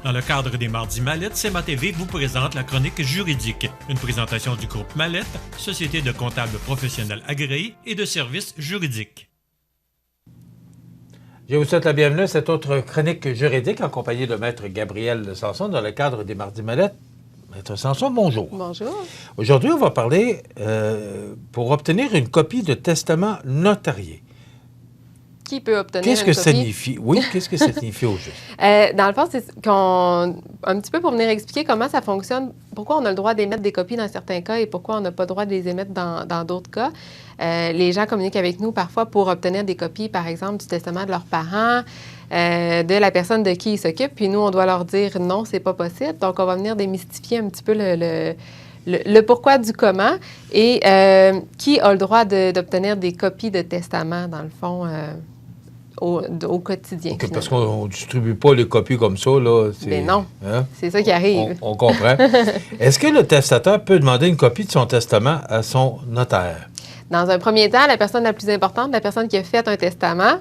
Dans le cadre des Mardis Mallette, CMA TV vous présente la chronique juridique, une présentation du groupe Mallette, société de comptables professionnels agréés et de services juridiques. Je vous souhaite la bienvenue à cette autre chronique juridique en compagnie de Maître Gabriel Sanson dans le cadre des Mardis Mallette. Maître Sanson, bonjour. Bonjour. Aujourd'hui, on va parler pour obtenir une copie de testament notarié. Qui peut obtenir Qu'est-ce une que copie? ça signifie? Oui, qu'est-ce que ça signifie au juste? Dans le fond, c'est un petit peu pour venir expliquer comment ça fonctionne, pourquoi on a le droit d'émettre des copies dans certains cas et pourquoi on n'a pas le droit de les émettre dans d'autres cas. Les gens communiquent avec nous parfois pour obtenir des copies, par exemple, du testament de leurs parents, de la personne de qui ils s'occupent, puis nous, on doit leur dire non, c'est pas possible. Donc, on va venir démystifier un petit peu le pourquoi du comment et qui a le droit d'obtenir des copies de testament, dans le fond, au quotidien. Okay, parce qu'on ne distribue pas les copies comme ça, là. Mais non, hein? C'est ça qui arrive. On comprend. Est-ce que le testateur peut demander une copie de son testament à son notaire? Dans un premier temps, la personne la plus importante, la personne qui a fait un testament,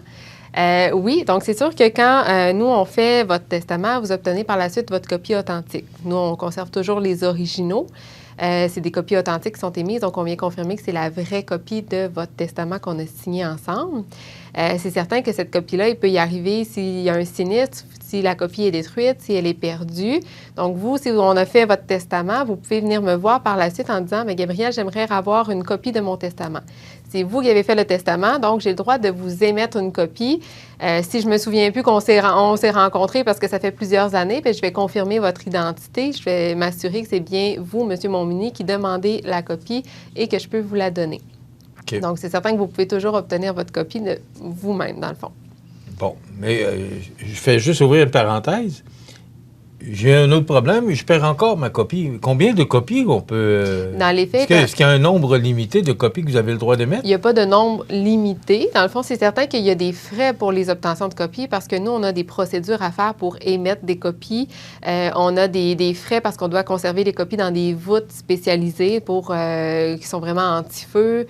oui. Donc, c'est sûr que quand nous, on fait votre testament, vous obtenez par la suite votre copie authentique. Nous, on conserve toujours les originaux. C'est des copies authentiques qui sont émises, donc on vient confirmer que c'est la vraie copie de votre testament qu'on a signé ensemble. C'est certain que cette copie-là, il peut y arriver s'il y a un sinistre, si la copie est détruite, si elle est perdue. Donc, vous, si on a fait votre testament, vous pouvez venir me voir par la suite en disant « Gabriel, j'aimerais avoir une copie de mon testament. » C'est vous qui avez fait le testament, donc j'ai le droit de vous émettre une copie. Si je me souviens plus qu'on s'est rencontrés parce que ça fait plusieurs années, bien, je vais confirmer votre identité. Je vais m'assurer que c'est bien vous, M. Montminy, qui demandez la copie et que je peux vous la donner. Okay. Donc, c'est certain que vous pouvez toujours obtenir votre copie de vous-même, dans le fond. Bon, mais je fais juste ouvrir une parenthèse. J'ai un autre problème, je perds encore ma copie. Combien de copies on peut... Dans les faits... Est-ce qu'il y a un nombre limité de copies que vous avez le droit d'émettre? Il n'y a pas de nombre limité. Dans le fond, c'est certain qu'il y a des frais pour les obtentions de copies parce que nous, on a des procédures à faire pour émettre des copies. On a des frais parce qu'on doit conserver les copies dans des voûtes spécialisées qui sont vraiment anti-feu.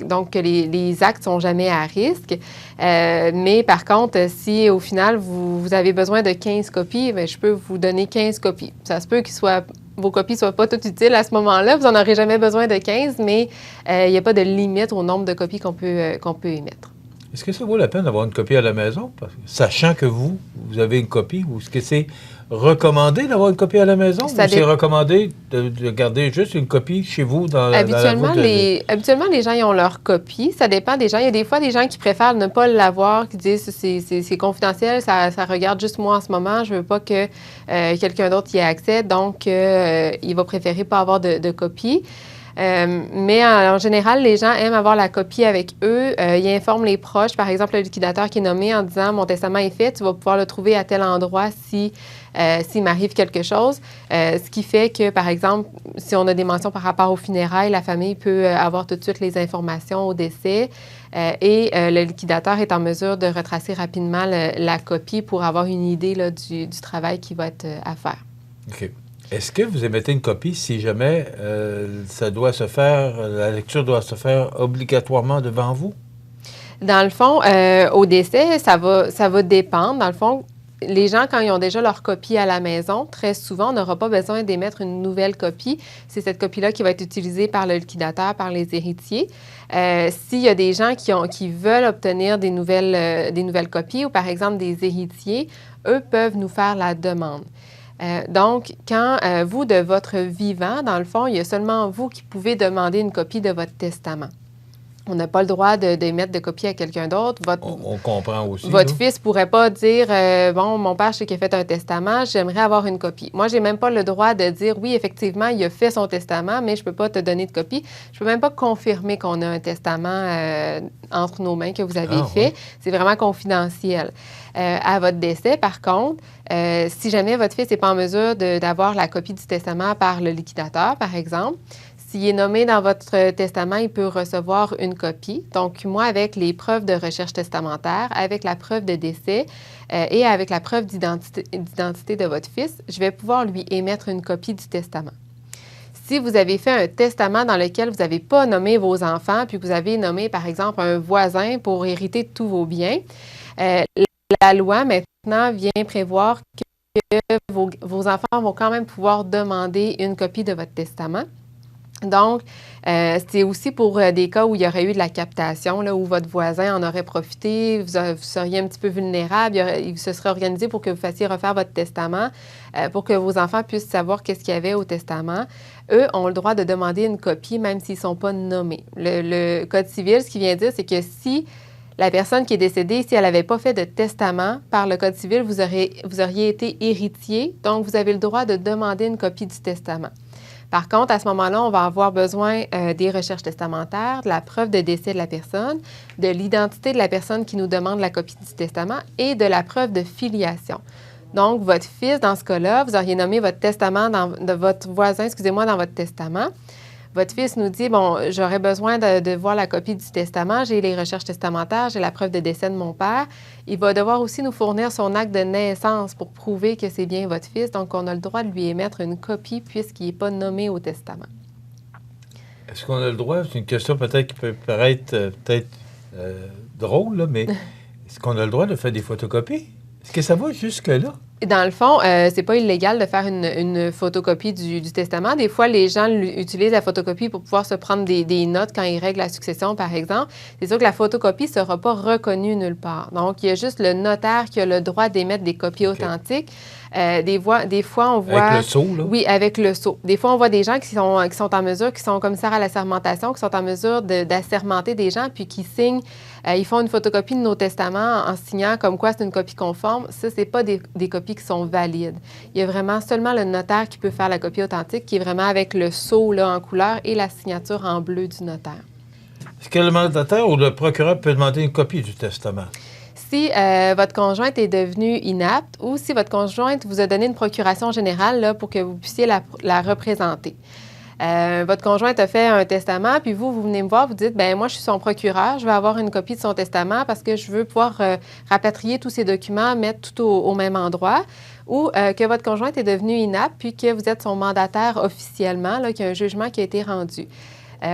Donc, que les actes ne sont jamais à risque. Mais par contre, si au final, vous avez besoin de 15 copies, bien, je peux vous donner 15 copies. Ça se peut vos copies ne soient pas toutes utiles à ce moment-là. Vous n'en aurez jamais besoin de 15, mais il n'y a pas de limite au nombre de copies qu'on peut émettre. Est-ce que ça vaut la peine d'avoir une copie à la maison? Sachant que vous avez une copie, ou est-ce que c'est recommandé d'avoir une copie à la maison ou c'est recommandé de garder juste une copie chez vous dans la voûte? Habituellement, les gens ils ont leur copie. Ça dépend des gens. Il y a des fois des gens qui préfèrent ne pas l'avoir, qui disent c'est confidentiel, ça regarde juste moi en ce moment, je ne veux pas que quelqu'un d'autre y ait accès, donc il va préférer pas avoir de copie. Mais en général, les gens aiment avoir la copie avec eux. Ils informent les proches, par exemple, le liquidateur qui est nommé en disant « Mon testament est fait, tu vas pouvoir le trouver à tel endroit s'il m'arrive quelque chose. » Ce qui fait que, par exemple, si on a des mentions par rapport aux funérailles, la famille peut avoir tout de suite les informations au décès et le liquidateur est en mesure de retracer rapidement la copie pour avoir une idée là, du travail qui va être à faire. OK. Est-ce que vous émettez une copie si jamais la lecture doit se faire obligatoirement devant vous? Dans le fond, au décès, ça va dépendre. Dans le fond, les gens, quand ils ont déjà leur copie à la maison, très souvent, on n'aura pas besoin d'émettre une nouvelle copie. C'est cette copie-là qui va être utilisée par le liquidateur, par les héritiers. S'il y a des gens qui veulent obtenir des nouvelles copies ou, par exemple, des héritiers, eux peuvent nous faire la demande. Donc, quand vous, de votre vivant, dans le fond, il y a seulement vous qui pouvez demander une copie de votre testament. On n'a pas le droit d'émettre de copie à quelqu'un d'autre. On comprend aussi. Votre fils ne pourrait pas dire « Bon, mon père, je sais qu'il a fait un testament, j'aimerais avoir une copie. » Moi, je n'ai même pas le droit de dire « Oui, effectivement, il a fait son testament, mais je ne peux pas te donner de copie. » Je ne peux même pas confirmer qu'on a un testament entre nos mains que vous avez fait. Oui. C'est vraiment confidentiel. À votre décès, par contre, si jamais votre fils n'est pas en mesure d'avoir la copie du testament par le liquidateur, par exemple, s'il est nommé dans votre testament, il peut recevoir une copie. Donc, moi, avec les preuves de recherche testamentaire, avec la preuve de décès et avec la preuve d'identité de votre fils, je vais pouvoir lui émettre une copie du testament. Si vous avez fait un testament dans lequel vous n'avez pas nommé vos enfants, puis vous avez nommé, par exemple, un voisin pour hériter de tous vos biens, la loi, maintenant, vient prévoir que vos enfants vont quand même pouvoir demander une copie de votre testament. Donc, c'est aussi pour des cas où il y aurait eu de la captation, là, où votre voisin en aurait profité, vous seriez un petit peu vulnérable, il se serait organisé pour que vous fassiez refaire votre testament, pour que vos enfants puissent savoir qu'est-ce qu'il y avait au testament. Eux ont le droit de demander une copie, même s'ils ne sont pas nommés. Le Code civil, ce qu'il vient dire, c'est que si la personne qui est décédée, si elle n'avait pas fait de testament, par le Code civil, vous auriez été héritier, donc vous avez le droit de demander une copie du testament. Par contre, à ce moment-là, on va avoir besoin des recherches testamentaires, de la preuve de décès de la personne, de l'identité de la personne qui nous demande la copie du testament et de la preuve de filiation. Donc, votre fils, dans ce cas-là, vous auriez nommé votre testament de votre voisin, dans votre testament. Votre fils nous dit, bon, j'aurais besoin de voir la copie du testament, j'ai les recherches testamentaires, j'ai la preuve de décès de mon père. Il va devoir aussi nous fournir son acte de naissance pour prouver que c'est bien votre fils. Donc, on a le droit de lui émettre une copie puisqu'il n'est pas nommé au testament. Est-ce qu'on a le droit, c'est une question peut-être qui peut paraître drôle, là, mais est-ce qu'on a le droit de faire des photocopies? Est-ce que ça va jusque-là? Dans le fond, c'est pas illégal de faire une photocopie du testament. Des fois, les gens utilisent la photocopie pour pouvoir se prendre des notes quand ils règlent la succession, par exemple. C'est sûr que la photocopie ne sera pas reconnue nulle part. Donc, il y a juste le notaire qui a le droit d'émettre des copies authentiques. Des fois, on voit... Avec le sceau, là? Oui, avec le sceau. Des fois, on voit des gens qui sont en mesure, qui sont commissaires à l'assermentation, qui sont en mesure d'assermenter des gens, puis qui signent, ils font une photocopie de nos testaments en signant comme quoi c'est une copie conforme. Ça, c'est pas des copies qui sont valides. Il y a vraiment seulement le notaire qui peut faire la copie authentique, qui est vraiment avec le sceau là, en couleur et la signature en bleu du notaire. Est-ce que le mandataire ou le procureur peut demander une copie du testament? Si votre conjointe est devenue inapte ou si votre conjointe vous a donné une procuration générale là, pour que vous puissiez la représenter. Votre conjointe a fait un testament, puis vous venez me voir, vous dites, bien, moi, je suis son procureur, je veux avoir une copie de son testament parce que je veux pouvoir rapatrier tous ces documents, mettre tout au même endroit. Ou que votre conjointe est devenue inapte, puis que vous êtes son mandataire officiellement, là, qu'il y a un jugement qui a été rendu.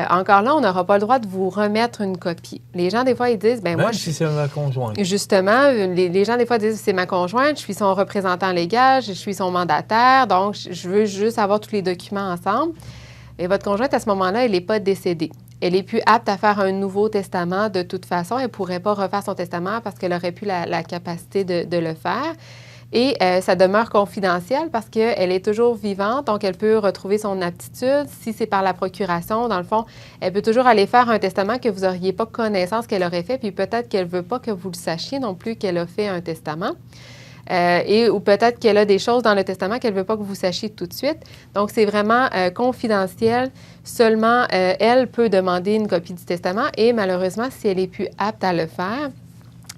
Encore là, on n'aura pas le droit de vous remettre une copie. Les gens, des fois, ils disent, bien, moi... si c'est ma conjointe. Justement, les gens, des fois, disent, c'est ma conjointe, je suis son représentant légal, je suis son mandataire, donc je veux juste avoir tous les documents ensemble. Et votre conjointe, à ce moment-là, elle n'est pas décédée. Elle est plus apte à faire un nouveau testament de toute façon. Elle ne pourrait pas refaire son testament parce qu'elle aurait plus la capacité de le faire. Et ça demeure confidentiel parce qu'elle est toujours vivante, donc elle peut retrouver son aptitude. Si c'est par la procuration, dans le fond, elle peut toujours aller faire un testament que vous n'auriez pas connaissance qu'elle aurait fait, puis peut-être qu'elle ne veut pas que vous le sachiez non plus qu'elle a fait un testament. Ou peut-être qu'elle a des choses dans le testament qu'elle ne veut pas que vous sachiez tout de suite. Donc, c'est vraiment confidentiel. Seulement, elle peut demander une copie du testament et malheureusement, si elle est plus apte à le faire,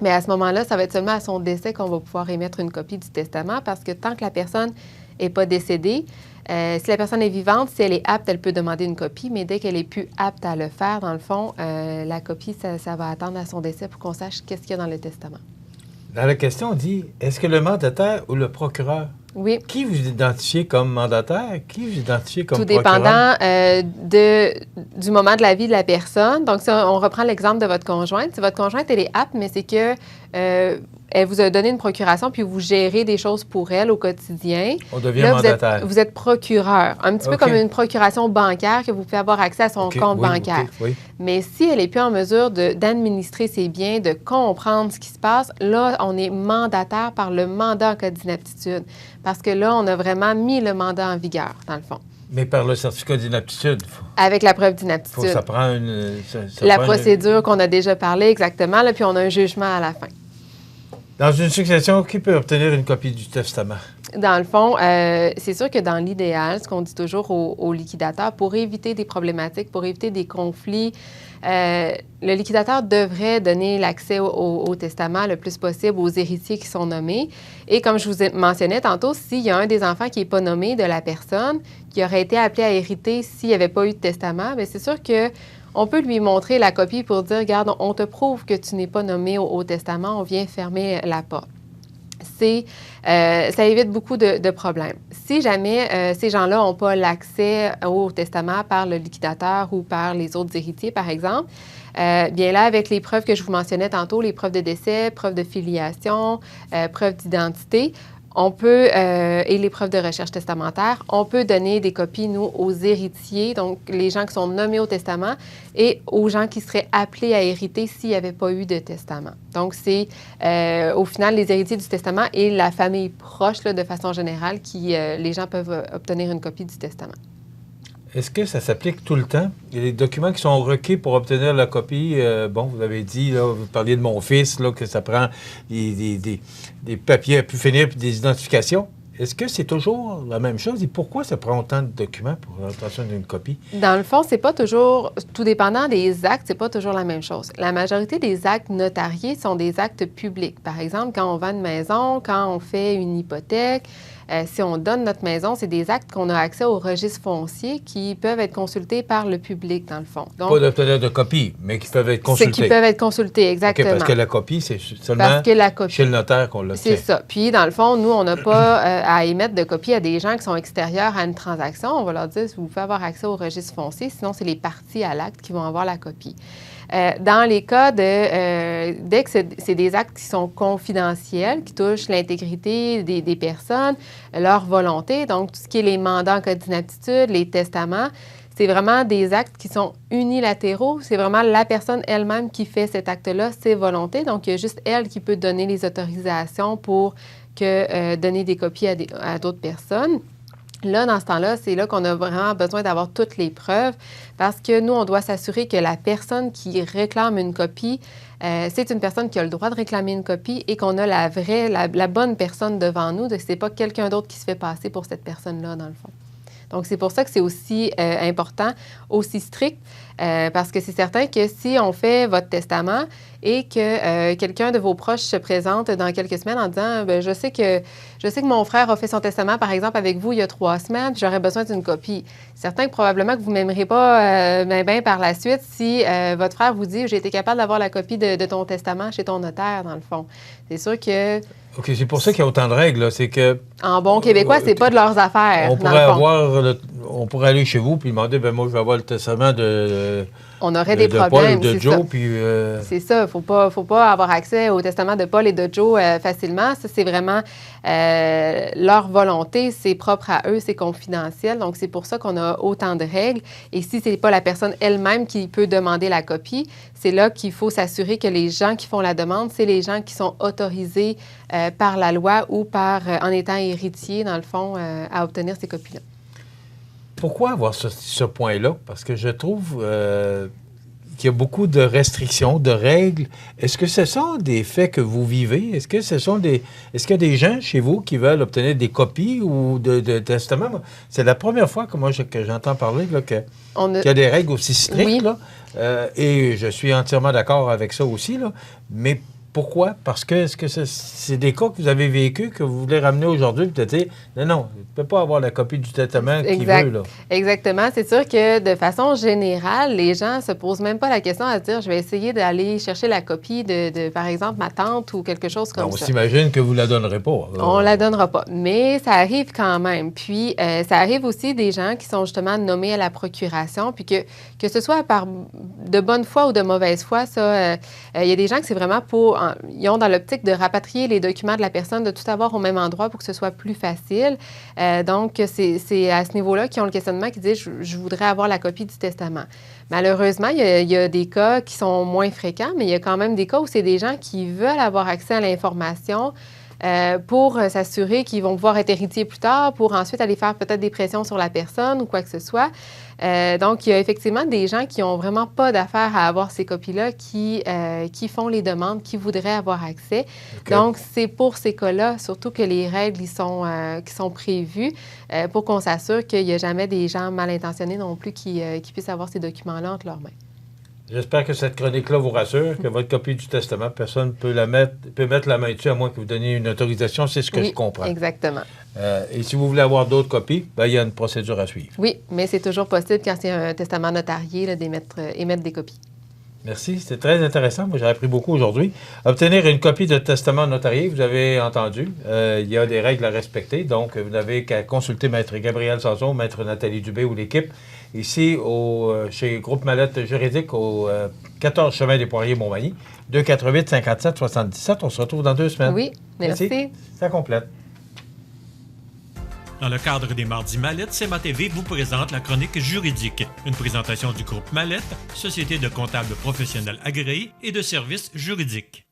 mais à ce moment-là, ça va être seulement à son décès qu'on va pouvoir émettre une copie du testament parce que tant que la personne n'est pas décédée, si la personne est vivante, si elle est apte, elle peut demander une copie, mais dès qu'elle est plus apte à le faire, dans le fond, la copie, ça va attendre à son décès pour qu'on sache qu'est-ce qu'il y a dans le testament. Dans la question, on dit, est-ce que le mandataire ou le procureur? Oui. Qui vous identifiez comme mandataire? Qui vous identifiez comme procureur? Tout procureur? Dépendant du moment de la vie de la personne. Donc, si on reprend l'exemple de votre conjointe. Si votre conjointe, elle est apte, mais c'est que elle vous a donné une procuration, puis vous gérez des choses pour elle au quotidien. On devient mandataire. Vous êtes procureur. Un petit peu comme une procuration bancaire que vous pouvez avoir accès à son compte bancaire. Oui. Mais si elle n'est plus en mesure d'administrer ses biens, de comprendre ce qui se passe, là, on est mandataire par le mandat en cas d'inaptitude. Parce que là, on a vraiment mis le mandat en vigueur, dans le fond. Mais par le certificat d'inaptitude. Avec la preuve d'inaptitude. Ça prend la procédure qu'on a déjà parlé, exactement, là, puis on a un jugement à la fin. Dans une succession, qui peut obtenir une copie du testament? Dans le fond, c'est sûr que dans l'idéal, ce qu'on dit toujours aux liquidateurs, pour éviter des problématiques, pour éviter des conflits, le liquidateur devrait donner l'accès au testament le plus possible aux héritiers qui sont nommés. Et comme je vous mentionnais tantôt, s'il y a un des enfants qui n'est pas nommé de la personne, qui aurait été appelé à hériter s'il n'y avait pas eu de testament, bien, c'est sûr qu'on peut lui montrer la copie pour dire, regarde, on te prouve que tu n'es pas nommé au testament, on vient fermer la porte. Ça évite beaucoup de problèmes. Si jamais ces gens-là n'ont pas l'accès au testament par le liquidateur ou par les autres héritiers, par exemple, bien là, avec les preuves que je vous mentionnais tantôt, les preuves de décès, preuves de filiation, preuves d'identité, On peut, et les preuves de recherche testamentaire, on peut donner des copies, nous, aux héritiers, donc les gens qui sont nommés au testament, et aux gens qui seraient appelés à hériter s'il n'y avait pas eu de testament. Donc, c'est au final les héritiers du testament et la famille proche, là, de façon générale, qui les gens peuvent obtenir une copie du testament. Est-ce que ça s'applique tout le temps? Il y a des documents qui sont requis pour obtenir la copie. Vous avez dit, là, vous parliez de mon fils, là, que ça prend des papiers à pu finir puis des identifications. Est-ce que c'est toujours la même chose? Et pourquoi ça prend autant de documents pour l'obtention d'une copie? Dans le fond, c'est pas toujours, tout dépendant des actes, c'est pas toujours la même chose. La majorité des actes notariés sont des actes publics. Par exemple, quand on vend une maison, quand on fait une hypothèque, si on donne notre maison, c'est des actes qu'on a accès au registre foncier qui peuvent être consultés par le public, dans le fond. Donc, pas d'obtenir de copie, mais qui peuvent être consultés. C'est qui peuvent être consultés, exactement. Okay, parce que la copie, c'est seulement chez le notaire qu'on l'obtient. C'est ça. Puis, dans le fond, nous, on n'a pas à émettre de copie à des gens qui sont extérieurs à une transaction. On va leur dire, si vous pouvez avoir accès au registre foncier, sinon, c'est les parties à l'acte qui vont avoir la copie. Dans les cas dès que c'est des actes qui sont confidentiels, qui touchent l'intégrité des personnes, leur volonté, donc tout ce qui est les mandats en cas d'inaptitude, les testaments, c'est vraiment des actes qui sont unilatéraux. C'est vraiment la personne elle-même qui fait cet acte-là, ses volontés. Donc, il y a juste elle qui peut donner les autorisations pour donner des copies à d'autres personnes. Là, dans ce temps-là, c'est là qu'on a vraiment besoin d'avoir toutes les preuves parce que nous, on doit s'assurer que la personne qui réclame une copie, c'est une personne qui a le droit de réclamer une copie et qu'on a la bonne personne devant nous, que ce n'est pas quelqu'un d'autre qui se fait passer pour cette personne-là, dans le fond. Donc, c'est pour ça que c'est aussi important, aussi strict, parce que c'est certain que si on fait votre testament et que quelqu'un de vos proches se présente dans quelques semaines en disant « je sais que mon frère a fait son testament, par exemple, avec vous il y a 3 semaines, puis j'aurais besoin d'une copie. » C'est certain que probablement que vous ne m'aimerez pas bien par la suite si votre frère vous dit « j'ai été capable d'avoir la copie de ton testament chez ton notaire, dans le fond. » C'est sûr que... OK, c'est pour ça qu'il y a autant de règles, là. C'est que... En bon québécois, c'est pas de leurs affaires. On pourrait aller chez vous puis demander, moi, je vais avoir le testament on aurait des problèmes, Paul ou de Joe, puis... C'est ça, faut pas avoir accès au testament de Paul et de Joe facilement. Ça, c'est vraiment leur volonté, c'est propre à eux, c'est confidentiel. Donc, c'est pour ça qu'on a autant de règles. Et si c'est pas la personne elle-même qui peut demander la copie, c'est là qu'il faut s'assurer que les gens qui font la demande, c'est les gens qui sont autorisés par la loi ou en étant héritiers, dans le fond, à obtenir ces copies-là. Pourquoi avoir ce point-là? Parce que je trouve qu'il y a beaucoup de restrictions, de règles. Est-ce que ce sont des faits que vous vivez? Est-ce qu'il y a des gens chez vous qui veulent obtenir des copies ou de testaments? C'est la première fois que j'entends parler là, qu'il y a des règles aussi strictes. Oui. Là, et je suis entièrement d'accord avec ça aussi. Là, mais pourquoi? Parce que est-ce que c'est des cas que vous avez vécus, que vous voulez ramener aujourd'hui, puis dire non, il ne peut pas avoir la copie du testament qu'il veut. Là. Exactement. C'est sûr que de façon générale, les gens ne se posent même pas la question à se dire je vais essayer d'aller chercher la copie de par exemple, ma tante ou quelque chose comme ça. On s'imagine que vous ne la donnerez pas. On ne la donnera pas. Mais ça arrive quand même. Puis, ça arrive aussi des gens qui sont justement nommés à la procuration, puis que ce soit par de bonne foi ou de mauvaise foi, ça, il y a des gens que c'est vraiment ils ont dans l'optique de rapatrier les documents de la personne, de tout avoir au même endroit pour que ce soit plus facile. Donc, c'est à ce niveau-là qu'ils ont le questionnement qui dit je voudrais avoir la copie du testament. Malheureusement, il y a des cas qui sont moins fréquents, mais il y a quand même des cas où c'est des gens qui veulent avoir accès à l'information pour s'assurer qu'ils vont pouvoir être héritiers plus tard, pour ensuite aller faire peut-être des pressions sur la personne ou quoi que ce soit. Donc, il y a effectivement des gens qui n'ont vraiment pas d'affaire à avoir ces copies-là, qui font les demandes, qui voudraient avoir accès. Okay. Donc, c'est pour ces cas-là, surtout que les règles qui sont prévues pour qu'on s'assure qu'il n'y a jamais des gens mal intentionnés non plus qui puissent avoir ces documents-là entre leurs mains. J'espère que cette chronique-là vous rassure, que votre copie du testament, personne ne peut mettre la main dessus à moins que vous donniez une autorisation. C'est ce que je comprends. Exactement. Et si vous voulez avoir d'autres copies, il y a une procédure à suivre. Oui, mais c'est toujours possible quand c'est un testament notarié là, d'émettre des copies. Merci, c'était très intéressant. Moi, j'ai appris beaucoup aujourd'hui. Obtenir une copie de testament notarié, vous avez entendu, il y a des règles à respecter. Donc, vous n'avez qu'à consulter Maître Gabriel Sanson, Maître Nathalie Dubé ou l'équipe, ici chez Groupe Mallette Juridique, au 14 Chemin des Poiriers, Montmagny, 248-57-77. On se retrouve dans 2 semaines. Oui, merci. Ça complète. Dans le cadre des Mardis Mallette, CMA TV vous présente la chronique juridique, une présentation du groupe Mallette, société de comptables professionnels agréés et de services juridiques.